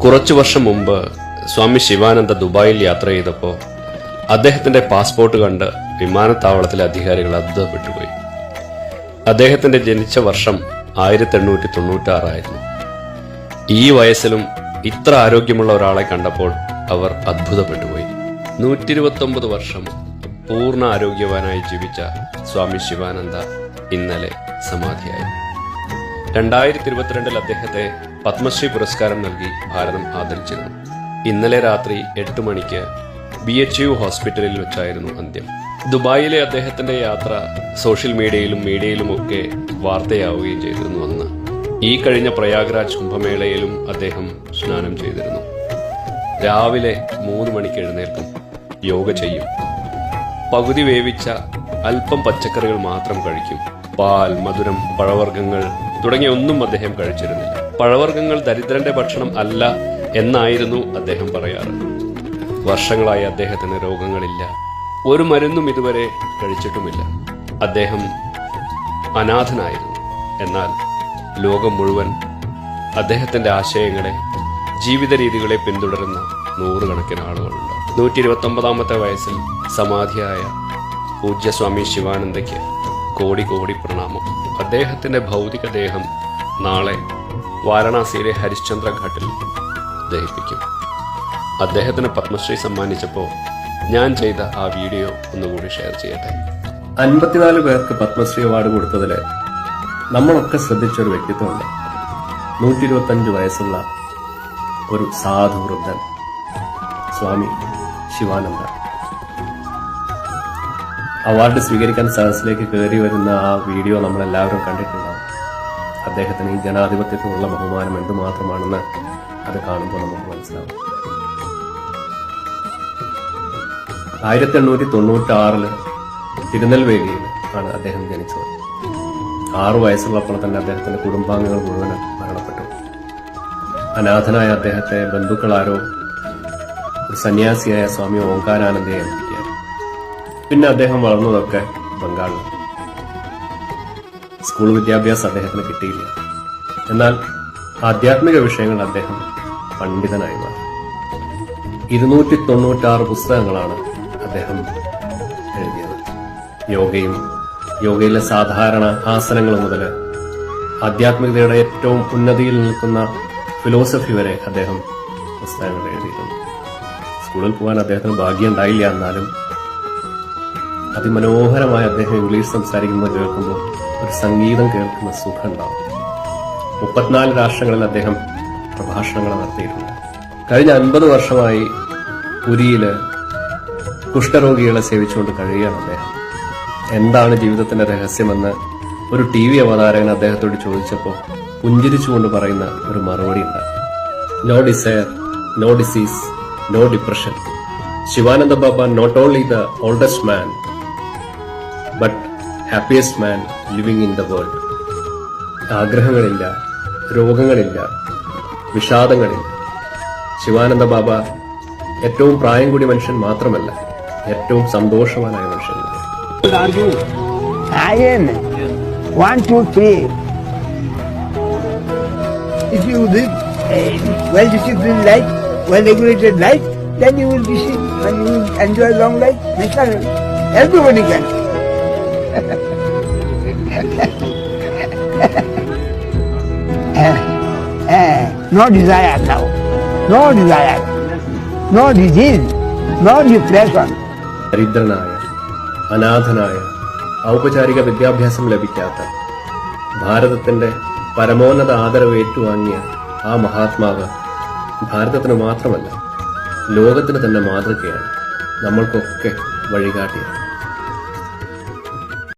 കുറച്ചു വർഷം മുമ്പ് സ്വാമി ശിവാനന്ദ ദുബായിൽ യാത്ര ചെയ്തപ്പോൾ അദ്ദേഹത്തിന്റെ പാസ്പോർട്ട് കണ്ട് വിമാനത്താവളത്തിലെ അധികാരികൾ അത്ഭുതപ്പെട്ടുപോയി. അദ്ദേഹത്തിന്റെ ജനിച്ച വർഷം 1896 ആയിരുന്നു. ഈ വയസ്സിലും ഇത്ര ആരോഗ്യമുള്ള ഒരാളെ കണ്ടപ്പോൾ അവർ അത്ഭുതപ്പെട്ടുപോയി. 129 വർഷം പൂർണ്ണ ആരോഗ്യവാനായി ജീവിച്ച സ്വാമി ശിവാനന്ദ ഇന്നലെ സമാധിയായി. 2022 അദ്ദേഹത്തെ പത്മശ്രീ പുരസ്കാരം നൽകി ഭാരതം ആദരിച്ചിരുന്നു. ഇന്നലെ രാത്രി 8 മണിക്ക് BHU ഹോസ്പിറ്റലിൽ വെച്ചായിരുന്നു അന്ത്യം. ദുബായിലെ അദ്ദേഹത്തിന്റെ യാത്ര സോഷ്യൽ മീഡിയയിലുമൊക്കെ വാർത്തയാവുകയും ചെയ്തിരുന്നുവെന്ന്. ഈ കഴിഞ്ഞ പ്രയാഗ്രാജ് കുംഭമേളയിലും അദ്ദേഹം സ്നാനം ചെയ്തിരുന്നു. രാവിലെ 3 മണിക്ക് എഴുന്നേൽക്കും, യോഗ ചെയ്യും, പകുതി വേവിച്ച അല്പം പച്ചക്കറികൾ മാത്രം കഴിക്കും. പാൽ, മധുരം, പഴവർഗ്ഗങ്ങൾ തുടങ്ങിയ ഒന്നും അദ്ദേഹം കഴിച്ചിരുന്നില്ല. പഴവർഗ്ഗങ്ങൾ ദരിദ്രന്റെ ഭക്ഷണം അല്ല എന്നായിരുന്നു അദ്ദേഹം പറയാറ്. വർഷങ്ങളായി അദ്ദേഹത്തിന് രോഗങ്ങളില്ല, ഒരു മരുന്നും ഇതുവരെ കഴിച്ചിട്ടുമില്ല. അദ്ദേഹം അനാഥനായിരുന്നു. എന്നാൽ ലോകം മുഴുവൻ അദ്ദേഹത്തിന്റെ ആശയങ്ങളെ, ജീവിത രീതികളെ പിന്തുടരുന്ന നൂറുകണക്കിന് ആളുകളുണ്ട്. 129-ാമത്തെ വയസ്സിൽ സമാധിയായ പൂജ്യസ്വാമി ശിവാനന്ദയ്ക്ക് കോടി കോടി പ്രണാമം. അദ്ദേഹത്തിന്റെ ഭൗതിക ദേഹം നാളെ വാരണാസിയിലെ ഹരിശ്ചന്ദ്ര ഘാട്ടിൽ ദഹിപ്പിക്കും. അദ്ദേഹത്തിന് പത്മശ്രീ സമ്മാനിച്ചപ്പോൾ ഞാൻ ചെയ്ത ആ വീഡിയോ ഒന്നുകൂടി ഷെയർ ചെയ്യട്ടെ. 54 പേർക്ക് പത്മശ്രീ അവാർഡ് കൊടുത്തതിൽ നമ്മളൊക്കെ ശ്രദ്ധിച്ചൊരു വ്യക്തിത്വമുണ്ട്. 125 വയസ്സുള്ള ഒരു സാധു വൃദ്ധൻ, സ്വാമി ശിവാനന്ദ. അവാർഡ് സ്വീകരിക്കാൻ സദസ്സിലേക്ക് കയറി വരുന്ന ആ വീഡിയോ നമ്മളെല്ലാവരും കണ്ടിട്ടുണ്ടാവും. അദ്ദേഹത്തിന് ഈ ജനാധിപത്യത്തിനുള്ള ബഹുമാനം എന്തുമാത്രമാണെന്ന് അത് കാണുമ്പോൾ നമുക്ക് മനസ്സിലാവും. 1896 തിരുനെൽവേലിയിൽ ആണ് അദ്ദേഹം ജനിച്ചത്. 6 വയസ്സുള്ളപ്പോൾ തന്നെ അദ്ദേഹത്തിന്റെ കുടുംബാംഗങ്ങൾ മുഴുവൻ മരണപ്പെട്ടു. അനാഥനായ അദ്ദേഹത്തെ ബന്ധുക്കളാരോ ഒരു സന്യാസിയായ സ്വാമി ഓംകാരാനന്ദയെ ഏൽപ്പിക്കുകയാണ്. പിന്നെ അദ്ദേഹം വളർന്നതൊക്കെ ബംഗാളിൽ. സ്കൂൾ വിദ്യാഭ്യാസം അദ്ദേഹത്തിന് കിട്ടിയില്ല. എന്നാൽ ആധ്യാത്മിക വിഷയങ്ങൾ അദ്ദേഹം പണ്ഡിതനായി മാറി. 296 പുസ്തകങ്ങളാണ് അദ്ദേഹം എഴുതിയത്. യോഗയിലെ സാധാരണ ആസനങ്ങൾ മുതൽ ആധ്യാത്മികതയുടെ ഏറ്റവും ഉന്നതിയിൽ നിൽക്കുന്ന ഫിലോസഫി വരെ അദ്ദേഹം പുസ്തകങ്ങൾ എഴുതിയിട്ടുണ്ട്. സ്കൂളിൽ പോകാൻ അദ്ദേഹത്തിന് ഭാഗ്യം ഉണ്ടായില്ല. എന്നാലും അതിമനോഹരമായി അദ്ദേഹം ഇംഗ്ലീഷ് സംസാരിക്കുമ്പോൾ കേൾക്കുമ്പോൾ ഒരു സംഗീതം കേൾക്കുന്ന സുഖം ഉണ്ടാവും. 34 രാഷ്ട്രങ്ങളിൽ അദ്ദേഹം പ്രഭാഷണങ്ങൾ നടത്തിയിട്ടുണ്ട്. കഴിഞ്ഞ 50 വർഷമായി പുരിയില് കുഷ്ഠരോഗികളെ സേവിച്ചുകൊണ്ട് കഴിയുകയാണ് അദ്ദേഹം. എന്താണ് ജീവിതത്തിന്റെ രഹസ്യമെന്ന് ഒരു TV അവതാരകൻ അദ്ദേഹത്തോട് ചോദിച്ചപ്പോൾ പുഞ്ചിരിച്ചുകൊണ്ട് പറയുന്ന ഒരു മറുപടി ഉണ്ട്. No desire, no disease, no depression. Sivananda Baba not only the oldest man but happiest man living in the world. ആഗ്രഹങ്ങളില്ല, രോഗങ്ങളില്ല, വിഷാദങ്ങളില്ല. ശിവാനന്ദ ബാബ ഏറ്റവും പ്രായം കൂടിയ മനുഷ്യൻ മാത്രമല്ല, ഏറ്റവും സന്തോഷവാനായ മനുഷ്യൻ. Iron 1, 2, 3. If you live a well-disciplined life, well-regulated life, then you will be sick and you will enjoy long life naturally. Everybody can. No desire now. No desire. No disease. No depression. ദരിദ്രനായ, അനാഥനായ, ഔപചാരിക വിദ്യാഭ്യാസം ലഭിക്കാത്ത, ഭാരതത്തിന്റെ പരമോന്നത ആദരവ് ഏറ്റുവാങ്ങിയ ആ മഹാത്മാവ് ഭാരതത്തിന് മാത്രമല്ല ലോകത്തിന് തന്നെ മാതൃകയാണ്, നമ്മൾക്കൊക്കെ വഴികാട്ടിയാണ്.